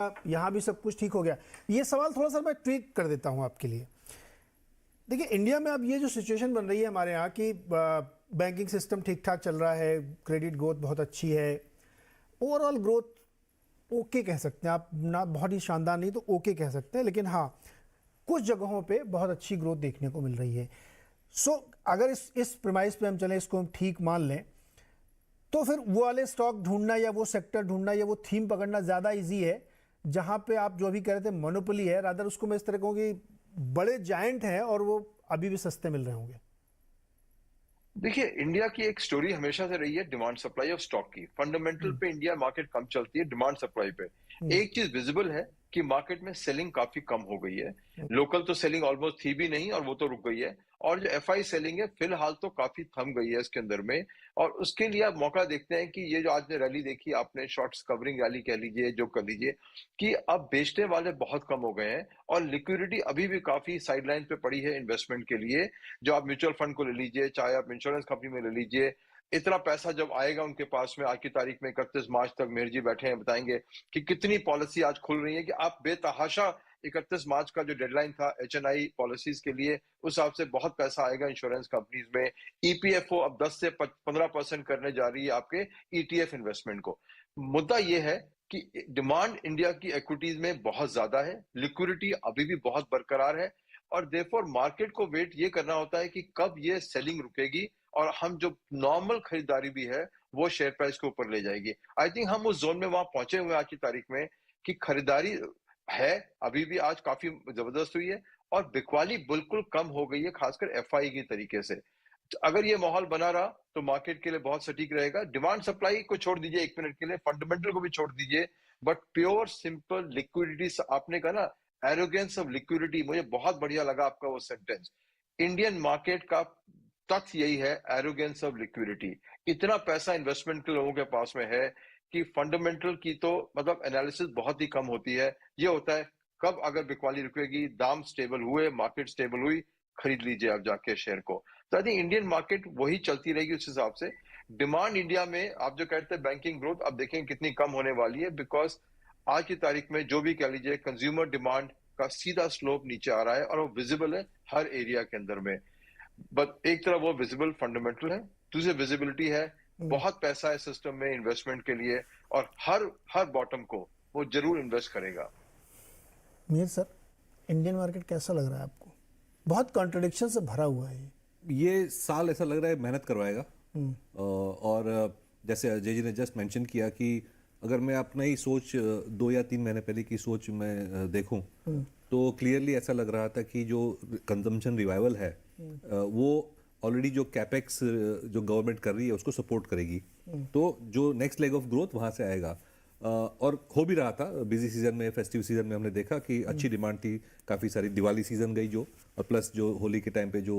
यहाँ भी सब कुछ ठीक हो गया। ये सवाल थोड़ा सा मैं ट्वीक कर देता हूँ आपके लिए। देखिए, इंडिया में अब ये जो सिचुएशन बन रही है हमारे यहाँ की, बैंकिंग सिस्टम ठीक ठाक चल रहा है, क्रेडिट ग्रोथ बहुत अच्छी है, ओवरऑल ग्रोथ ओके कह सकते हैं आप, ना बहुत ही शानदार नहीं तो ओके कह सकते हैं, लेकिन हाँ कुछ जगहों पे बहुत अच्छी ग्रोथ देखने को मिल रही है। सो अगर इस प्रेमाइस पे हम चलें, इसको हम ठीक मान लें, तो फिर वो वाले स्टॉक ढूंढना या वो सेक्टर ढूंढना या वो थीम पकड़ना ज़्यादा इजी है जहां पे आप जो अभी कह रहे थे मोनोपोली है। रादर उसको मैं इस तरह कहूँ कि बड़े जायंट हैं और वो अभी भी सस्ते मिल रहे होंगे। देखिए, इंडिया की एक स्टोरी हमेशा से रही है डिमांड सप्लाई ऑफ स्टॉक की। फंडामेंटल पे इंडिया मार्केट कम चलती है, डिमांड सप्लाई पे हम्म, एक चीज विजिबल है कि मार्केट में सेलिंग काफी कम हो गई है। लोकल तो सेलिंग ऑलमोस्ट थी भी नहीं और वो तो रुक गई है। और जो एफआई सेलिंग है फिलहाल तो काफी थम गई है इसके अंदर में। और उसके लिए आप मौका देखते हैं कि ये जो आज ने रैली देखी आपने, शॉर्ट्स कवरिंग रैली कह लीजिए, जो कर लीजिए, कि अब बेचने वाले बहुत कम हो गए हैं और लिक्विडिटी अभी भी काफी साइडलाइन पे पड़ी है इन्वेस्टमेंट के लिए। जो आप म्यूचुअल फंड को ले लीजिए, चाहे आप इंश्योरेंस कंपनी में ले लीजिए, इतना पैसा जब आएगा उनके पास में, आज की तारीख में 31 मार्च तक मेहर जी बैठे हैं, बताएंगे कि कितनी पॉलिसी आज खुल रही है कि आप बेतहाशा 31 मार्च का जो डेडलाइन था एचएनआई पॉलिसीज के लिए, उस हिसाब से बहुत पैसा आएगा इंश्योरेंस कंपनीज में। ईपीएफओ अब 10 से 15% करने जा रही है आपके ईटीएफ इन्वेस्टमेंट को। मुद्दा यह है कि डिमांड इंडिया की इक्विटीज में बहुत ज्यादा है, लिक्विडिटी अभी भी बहुत बरकरार है और देयरफॉर मार्केट को वेट ये करना होता है कि कब ये सेलिंग रुकेगी और हम जो नॉर्मल खरीदारी भी है वो शेयर प्राइस के ऊपर ले जाएगी। आई थिंक हम उस जोन में वहां पहुंचे हुए आज की तारीख में कि खरीदारी है, अभी भी आज काफी जबरदस्त हुई है और बिकवाली बिल्कुल कम हो गई है, खासकर एफआई की तरीके से। तो अगर ये माहौल बना रहा तो मार्केट के लिए बहुत सटीक रहेगा। डिमांड सप्लाई को छोड़ दीजिए एक मिनट के लिए, फंडामेंटल को भी छोड़ दीजिए, बट प्योर सिंपल लिक्विडिटी, आपने कहा ना एरोगेंस ऑफ लिक्विडिटी, मुझे बहुत बढ़िया लगा आपका वो सेंटेंस। इंडियन मार्केट का तथ्य यही है, एरोगेंस ऑफ लिक्विडिटी। इतना पैसा इन्वेस्टमेंट के लोगों के पास में है कि फंडामेंटल की तो मतलब एनालिसिस बहुत ही कम होती है। ये होता है कब अगर बिकवाली रुकेगी, दाम स्टेबल हुए, मार्केट स्टेबल हुई, खरीद लीजिए आप जाके शेयर को। तो आई थिंक इंडियन मार्केट वही चलती रहेगी उस हिसाब से। डिमांड इंडिया में आप जो कहते हैं बैंकिंग ग्रोथ, अब देखें कितनी कम होने वाली है, बिकॉज आज की तारीख में जो भी कह लीजिए कंज्यूमर डिमांड का सीधा स्लोप नीचे आ रहा है और वो विजिबल है हर एरिया के अंदर में। बट एक तरफ वो विजिबल फंडामेंटल है, दूसरी विजिबिलिटी है, बहुत पैसा है सिस्टम में इन्वेस्टमेंट के लिए और हर हर बॉटम को वो जरूर इन्वेस्ट करेगा। मीर सर, इंडियन मार्केट कैसा लग रहा है आपको? बहुत कॉन्ट्रडिक्शन से भरा हुआ है ये साल ऐसा लग रहा है मेहनत करवाएगा। और जैसे अजय जी ने जस्ट मेंशन किया कि अगर मैं अपना ही सोच 2 या 3 महीने पहले की सोच में देखूं तो क्लियरली ऐसा लग रहा था कि जो कंजम्पशन रिवाइवल है वो ऑलरेडी जो कैपेक्स जो गवर्नमेंट कर रही है उसको सपोर्ट करेगी। तो जो नेक्स्ट लेग ऑफ ग्रोथ वहां से आएगा। और हो भी रहा था, बिजी सीजन में, फेस्टिव सीजन में हमने देखा कि अच्छी डिमांड थी, काफ़ी सारी दिवाली सीजन गई जो, और प्लस जो होली के टाइम पे जो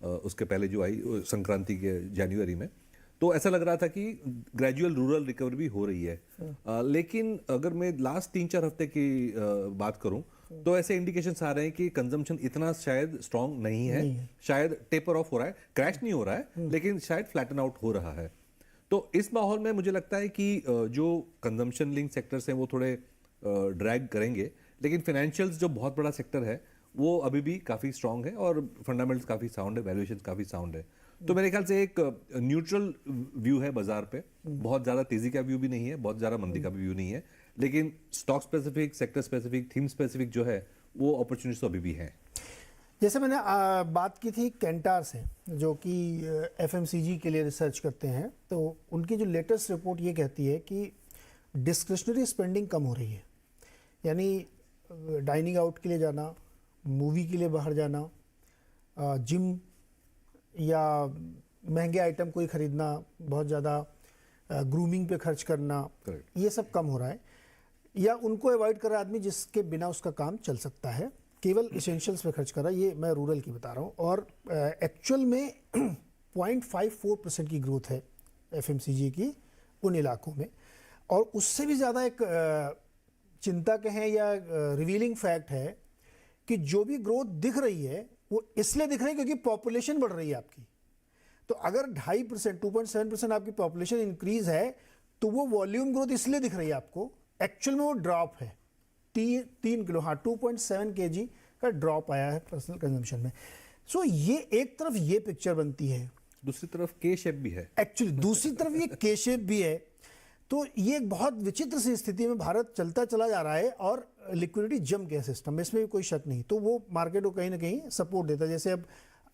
उसके पहले जो आई संक्रांति के जनवरी में, तो ऐसा लग रहा था कि ग्रेजुअल रूरल रिकवरी भी हो रही है। लेकिन अगर मैं लास्ट 3-4 हफ्ते की बात करूं तो ऐसे इंडिकेशंस आ रहे हैं कि कंजम्पशन इतना शायद स्ट्रांग नहीं है, शायद टेपर ऑफ हो रहा है, क्रैश नहीं हो रहा है लेकिन शायद फ्लैटन आउट हो रहा है। तो इस माहौल में मुझे लगता है कि जो कंजम्पशन लिंक सेक्टर्स हैं वो थोड़े ड्रैग करेंगे, लेकिन फाइनेंशियल्स जो बहुत बड़ा सेक्टर है वो अभी भी काफ़ी स्ट्रांग है और फंडामेंटल्स काफ़ी साउंड है, वैल्यूएशन काफ़ी साउंड है। तो मेरे ख्याल से एक न्यूट्रल व्यू है बाजार पे, बहुत ज़्यादा तेज़ी का व्यू भी नहीं है, बहुत ज़्यादा मंदी का भी व्यू नहीं है, लेकिन stock specific, sector specific, theme specific जो है वो अपॉर्चुनिटीज तो अभी भी हैं। जैसे मैंने बात की थी कैंटार से, जो कि एफएमसीजी के लिए रिसर्च करते हैं, तो उनकी जो लेटेस्ट रिपोर्ट ये कहती है कि डिस्क्रिशनरी स्पेंडिंग कम हो रही है। यानी डाइनिंग आउट के लिए जाना, मूवी के लिए बाहर जाना, जिम या महंगे आइटम कोई ख़रीदना, बहुत ज़्यादा ग्रूमिंग पे खर्च करना, ये सब कम हो रहा है। या उनको अवॉइड कर रहा है आदमी जिसके बिना उसका काम चल सकता है, केवल इसेंशियल्स पे खर्च कर रहा है। ये मैं रूरल की बता रहा हूँ। और एक्चुअल में 0.54% की ग्रोथ है एफएमसीजी की उन इलाकों में। और उससे भी ज़्यादा एक चिंता कहें या रिवीलिंग फैक्ट है कि जो भी ग्रोथ दिख रही है वो इसलिए दिख रही है क्योंकि पॉपुलेशन बढ़ रही है आपकी। तो अगर 2.5%, 2.7% आपकी पॉपुलेशन इंक्रीज है तो वो वॉल्यूम ग्रोथ इसलिए दिख रही है आपको एक्चुअल में वो ड्रॉप है 3 किलो, हाँ 2.7 kg का ड्रॉप आया है पर्सनल कंजम्पशन में। सो ये एक तरफ ये पिक्चर बनती है, दूसरी तरफ के शेप भी है एक्चुअली दूसरी तरफ ये के शेप भी है। तो ये एक बहुत विचित्र सी स्थिति में भारत चलता चला जा रहा है और लिक्विडिटी जम गया सिस्टम में, इसमें भी कोई शक नहीं। तो वो मार्केट को कहीं ना कहीं सपोर्ट देता है। जैसे अब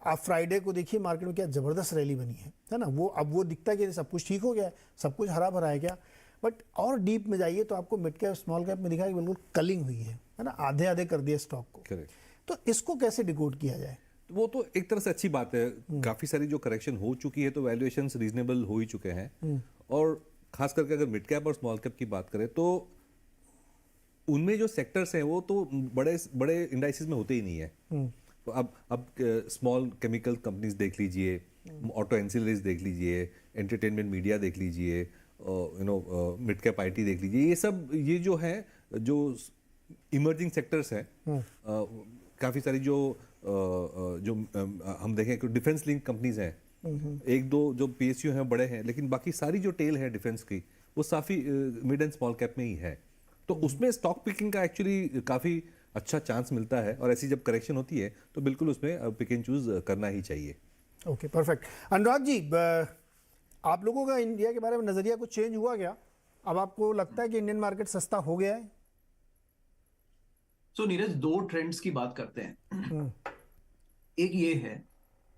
आप फ्राइडे को देखिए मार्केट में क्या ज़बरदस्त रैली बनी है ना। वो अब वो दिखता है कि सब कुछ ठीक हो गया है, सब कुछ हरा भरा है क्या। बट और डीप में जाइए तो आपको मिड कैप स्मॉल कैप में दिखा कि बिल्कुल कलिंग हुई है ना, आधे आधे कर दिया स्टॉक को। Correct. तो इसको कैसे डिकोड किया जाए? वो तो एक तरह से अच्छी बात है, काफी सारी जो करेक्शन हो चुकी है तो वैल्यूएशंस रीजनेबल हो ही चुके हैं। और खास करके अगर मिड कैप और स्मॉल कैप की बात करें तो उनमें जो सेक्टर्स हैं वो तो बड़े बड़े इंडाइसिस में होते ही नहीं है। तो अब स्मॉल केमिकल कंपनीज देख लीजिए, ऑटो एंसिलरीज देख लीजिए, एंटरटेनमेंट मीडिया देख लीजिए, मिड कैप आईटी देख लीजिए, ये जो है जो इमर्जिंग सेक्टर्स हैं, काफ़ी सारी जो हम देखें कि डिफेंस लिंक कंपनीज हैं, एक दो जो पीएसयू हैं बड़े हैं, लेकिन बाकी सारी जो टेल है डिफेंस की वो काफ़ी मिड एंड स्मॉल कैप में ही है। तो उसमें स्टॉक पिकिंग का एक्चुअली काफ़ी अच्छा चांस मिलता है और ऐसी जब करेक्शन होती है तो बिल्कुल उसमें पिक एंड चूज करना ही चाहिए। Okay, perfect. अनुराग जी, आप लोगों का इंडिया के बारे में नज़रिया कुछ चेंज हुआ क्या? अब आपको लगता है कि इंडियन मार्केट सस्ता हो गया है? सो नीरज, दो ट्रेंड्स की बात करते हैं। एक ये है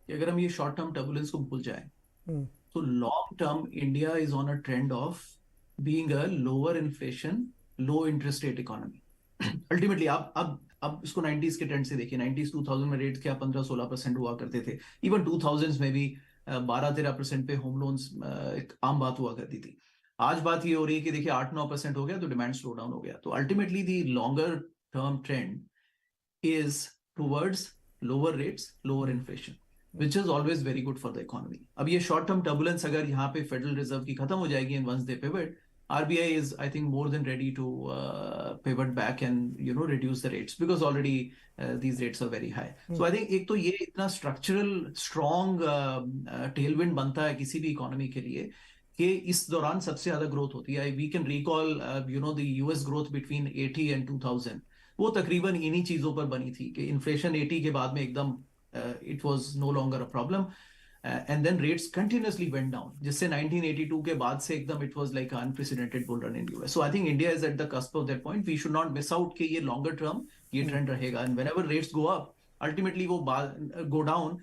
कि अगर हम ये शॉर्ट टर्म टर्बुलेंस को भूल जाए तो long term India is on a trend of being a lower inflation, low interest rate economy. Ultimately अब इसको 90s के ट्रेंड से देखिए। 90s 2000 में रेट्स क्या 15-16% हुआ करते थे। इवन 2000s में भी 12-13% पे होम लोन्स एक आम बात हुआ करती थी। आज बात ये हो रही है कि देखिए 8-9% हो गया तो डिमांड स्लो डाउन हो गया। तो ultimately the longer term trend is towards lower rates, lower inflation, which is always very good for the economy. अब ये short term turbulence अगर यहाँ पे फेडरल रिजर्व की खत्म हो जाएगी and once they pivot, RBI is I think more than ready to pivot back and reduce the rates because already these rates are very high. So I think एक तो ये इतना structural strong tailwind बनता है किसी भी economy के लिए कि इस दौरान सबसे ज्यादा ग्रोथ होती है। We can recall the US growth between 80 and 2000 वो तकरीबन इन्हीं चीजों पर बनी थी कि इन्फ्लेशन 80 के बाद में एकदम it was no longer a problem, and then rates continuously went down, जिससे 1982 के बाद से एकदम it was like an unprecedented bull run in US. So I think India is at the cusp of that point. We should not miss out कि ये longer term ये trend रहेगा, and whenever rates go up, ultimately वो go down,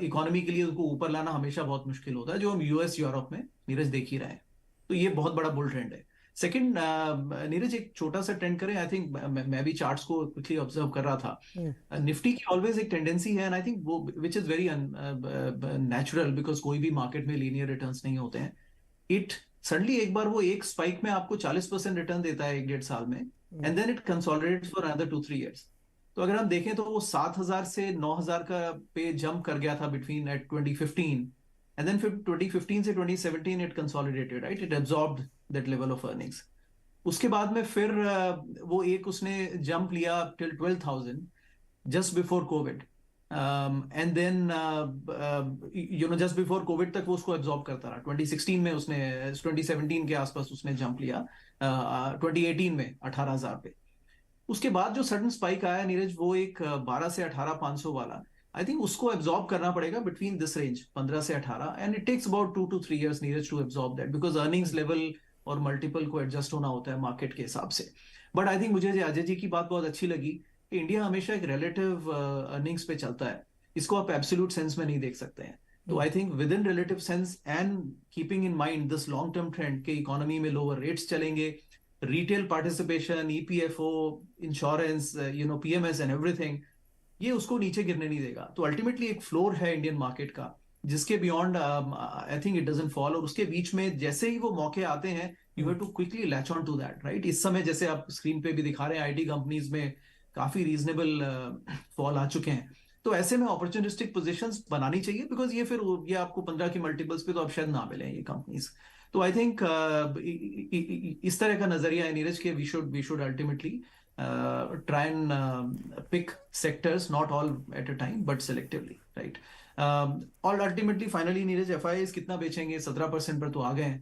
economy के लिए उनको ऊपर लाना हमेशा बहुत मुश्किल होता है, जो हम यूएस यूरोप में नीरज देख ही रहे हैं। तो ये बहुत बड़ा बुल ट्रेंड है। सेकंड, नीरज एक छोटा सा ट्रेंड करें। आई थिंक मैं भी चार्ट्स को क्विकली ऑब्जर्व कर रहा था। निफ्टी की ऑलवेज एक टेंडेंसी है, एंड आई थिंक वो which is very natural because कोई भी मार्केट में लीनियर रिटर्न्स नहीं होते हैं। इट सडनली एक बार वो एक स्पाइक में आपको 40% रिटर्न देता है 1-1.5 साल में, and then it consolidates for another 2-3 years. तो अगर हम देखें तो वो 7,000 से 9,000 का पे जंप कर गया था बिटवीन एट 2015, and then 2015 से 2017 it consolidated, right? It absorbed that level of earnings. उसके बाद में फिर वो एक उसने जंप लिया till 12,000 just before COVID, and then just before COVID तक वो उसको absorb करता रहा। 2016 में उसने 2017 के आसपास उसने जंप लिया 2018 में 18,000 पे। उसके बाद जो सडन स्पाइक आया नीरज, वो एक 12 से 18,500 वाला, आई थिंक उसको एब्जॉर्ब करना पड़ेगा बिटवीन दिस रेंज 15 से 18, and it takes about 2 to 3 years Neeraj to absorb that, because earnings level और मल्टीपल को एडजस्ट होना होता है मार्केट के हिसाब से। बट आई थिंक मुझे अजय जी की बात बहुत अच्छी लगी कि इंडिया हमेशा एक रिलेटिव अर्निंग्स पे चलता है, इसको आप एब्सोल्यूट सेंस में नहीं देख सकते हैं। तो I think with in relative sense and keeping in mind this long term trend के इकोनॉमी में लोअर रेट्स चलेंगे, retail participation, EPFO, insurance, PMS and everything, ये उसको नीचे गिरने नहीं देगा। तो अल्टीमेटली एक फ्लोर है इंडियन मार्केट का जिसके beyond I think it doesn't fall, और उसके बीच में जैसे ही वो मौके आते हैं you have to quickly latch on to that, right? इस समय जैसे आप स्क्रीन पे भी दिखा रहे हैं आईटी कंपनीज में काफी रीजनेबल फॉल आ चुके हैं। तो ऐसे में अपॉर्चुनिस्टिक पोजीशंस बनानी चाहिए, बिकॉज ये आपको 15 की मल्टीपल्स पे तो अब शायद ना मिले ये कंपनीज। तो आई थिंक इस तरह का नजरिया है नीरज के we should ultimately try and pick sectors, not all at a time, but selectively, right? और ultimately, finally, नीरज FIIs कितना बेचेंगे? 17% पर तो आ गए हैं।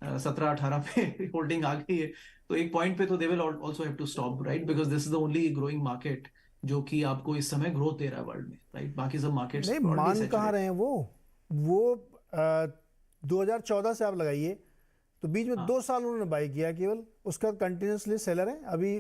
17-18 पे होल्डिंग आ गई है, तो एक पॉइंट पे तो they will also have to stop, right, because this is the only growing market जो कि आपको इस समय ग्रोथ दे रहा है वर्ल्ड में, राइट, बाकी सब मार्केट्स नहीं, ब्रॉडली मान कहाँ सैचुरेटेड। रहे हैं वो 2014 से आप लगाइए तो बीच में हाँ। 2 साल उन्होंने बाई किया केवल, उसका कंटिन्यूसली सेलर है अभी।